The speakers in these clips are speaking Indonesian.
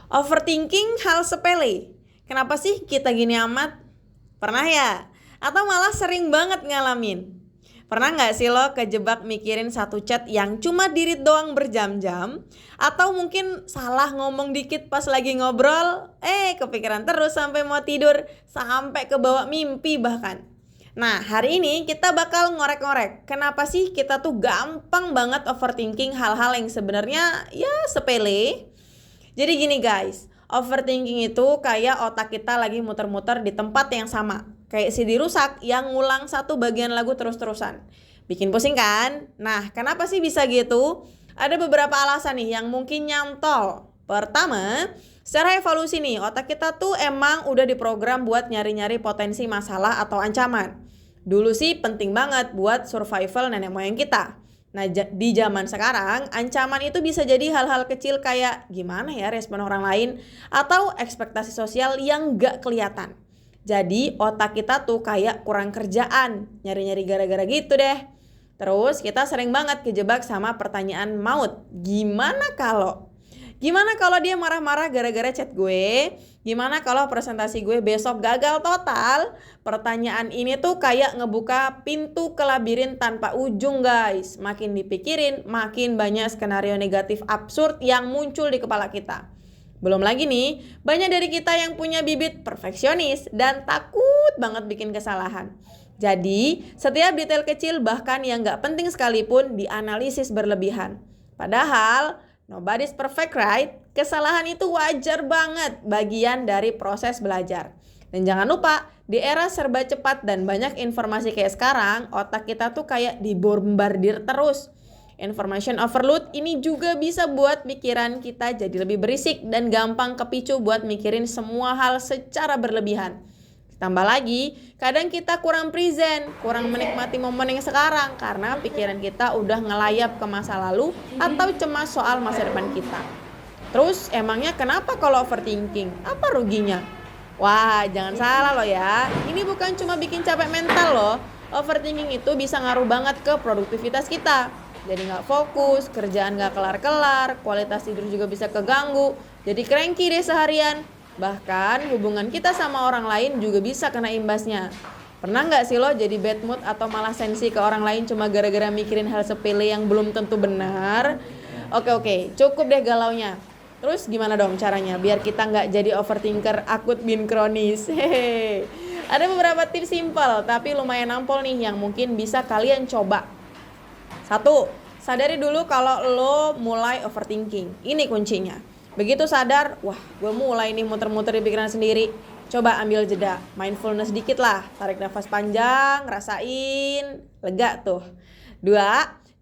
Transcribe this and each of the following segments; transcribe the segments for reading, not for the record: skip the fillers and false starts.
Overthinking hal sepele. Kenapa sih kita gini amat? Pernah ya? Atau malah sering banget ngalamin? Pernah gak sih lo kejebak mikirin satu chat yang cuma dirit doang berjam-jam? Atau mungkin salah ngomong dikit pas lagi ngobrol? Kepikiran terus sampai mau tidur, sampai kebawa mimpi bahkan. Nah, hari ini kita bakal ngorek-ngorek kenapa sih kita tuh gampang banget overthinking hal-hal yang sebenarnya ya sepele. Jadi gini guys, overthinking itu kayak otak kita lagi muter-muter di tempat yang sama. Kayak CD rusak yang ngulang satu bagian lagu terus-terusan. Bikin pusing kan? Nah, kenapa sih bisa gitu? Ada beberapa alasan nih yang mungkin nyantol. Pertama, secara evolusi nih, otak kita tuh emang udah diprogram buat nyari-nyari potensi masalah atau ancaman. Dulu sih penting banget buat survival nenek moyang kita. Nah, di zaman sekarang, ancaman itu bisa jadi hal-hal kecil kayak gimana ya respon orang lain atau ekspektasi sosial yang gak kelihatan. Jadi, otak kita tuh kayak kurang kerjaan, nyari-nyari gara-gara gitu deh. Terus, kita sering banget kejebak sama pertanyaan maut. Gimana kalau dia marah-marah gara-gara chat gue? Gimana kalau presentasi gue besok gagal total? Pertanyaan ini tuh kayak ngebuka pintu ke labirin tanpa ujung guys. Makin dipikirin, makin banyak skenario negatif absurd yang muncul di kepala kita. Belum lagi nih, banyak dari kita yang punya bibit perfeksionis dan takut banget bikin kesalahan. Jadi, setiap detail kecil bahkan yang gak penting sekalipun dianalisis berlebihan. Padahal, nobody's perfect, right? Kesalahan itu wajar banget, bagian dari proses belajar. Dan jangan lupa, di era serba cepat dan banyak informasi kayak sekarang, otak kita tuh kayak dibombardir terus. Information overload ini juga bisa buat pikiran kita jadi lebih berisik dan gampang kepicu buat mikirin semua hal secara berlebihan. Tambah lagi, kadang kita kurang present, kurang menikmati momen yang sekarang karena pikiran kita udah ngelayap ke masa lalu atau cemas soal masa depan kita. Terus emangnya kenapa kalau overthinking? Apa ruginya? Wah, jangan salah loh ya. Ini bukan cuma bikin capek mental loh. Overthinking itu bisa ngaruh banget ke produktivitas kita. Jadi gak fokus, kerjaan gak kelar-kelar, kualitas tidur juga bisa keganggu. Jadi cranky deh seharian. Bahkan hubungan kita sama orang lain juga bisa kena imbasnya. Pernah gak sih lo jadi bad mood atau malah sensi ke orang lain cuma gara-gara mikirin hal sepele yang belum tentu benar? Oke, cukup deh galaunya. Terus gimana dong caranya biar kita gak jadi overthinker akut bin kronis? Hehehe. Ada beberapa tips simple tapi lumayan nampol nih yang mungkin bisa kalian coba. 1. Sadari dulu kalau lo mulai overthinking. Ini kuncinya. Begitu sadar, wah gue mulai nih muter-muter di pikiran sendiri. Coba ambil jeda, mindfulness dikit lah. Tarik nafas panjang, rasain, lega tuh. 2.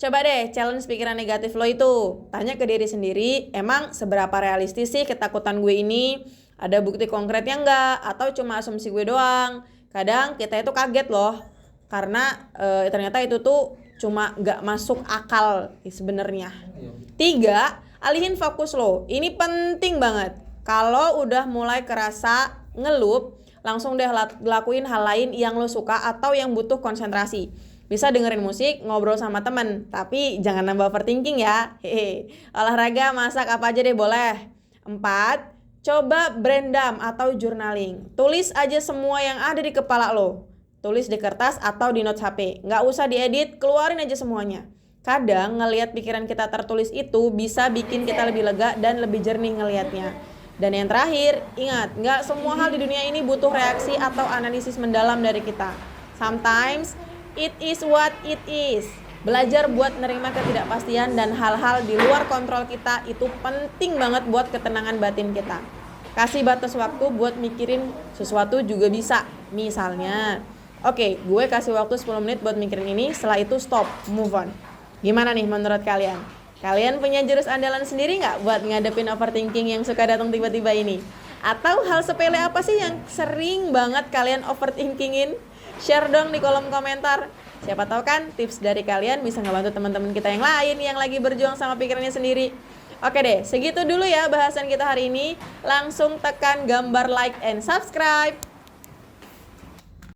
Coba deh challenge pikiran negatif lo itu. Tanya ke diri sendiri, emang seberapa realistis sih ketakutan gue ini? Ada bukti konkretnya enggak? Atau cuma asumsi gue doang? Kadang kita itu kaget loh. Karena ternyata itu tuh cuma gak masuk akal sebenarnya. 3. Alihin fokus lo. Ini penting banget. Kalau udah mulai kerasa ngelup, langsung deh lakuin hal lain yang lo suka atau yang butuh konsentrasi. Bisa dengerin musik, ngobrol sama temen, tapi jangan nambah overthinking ya. Olahraga, masak, apa aja deh boleh. 4. Coba braindump atau journaling. Tulis aja semua yang ada di kepala lo. Tulis di kertas atau di notes HP. Nggak usah diedit, keluarin aja semuanya. Kadang ngelihat pikiran kita tertulis itu bisa bikin kita lebih lega dan lebih jernih ngelihatnya. Dan yang terakhir, ingat, nggak semua hal di dunia ini butuh reaksi atau analisis mendalam dari kita. Sometimes, it is what it is. Belajar buat nerima ketidakpastian dan hal-hal di luar kontrol kita itu penting banget buat ketenangan batin kita. Kasih batas waktu buat mikirin sesuatu juga bisa. Misalnya, oke, gue kasih waktu 10 menit buat mikirin ini, setelah itu stop, move on. Gimana nih menurut kalian? Kalian punya jurus andalan sendiri nggak buat ngadepin overthinking yang suka datang tiba-tiba ini? Atau hal sepele apa sih yang sering banget kalian overthinkingin? Share dong di kolom komentar. Siapa tahu kan tips dari kalian bisa ngebantu teman-teman kita yang lain yang lagi berjuang sama pikirannya sendiri. Oke deh, segitu dulu ya bahasan kita hari ini. Langsung tekan gambar like and subscribe.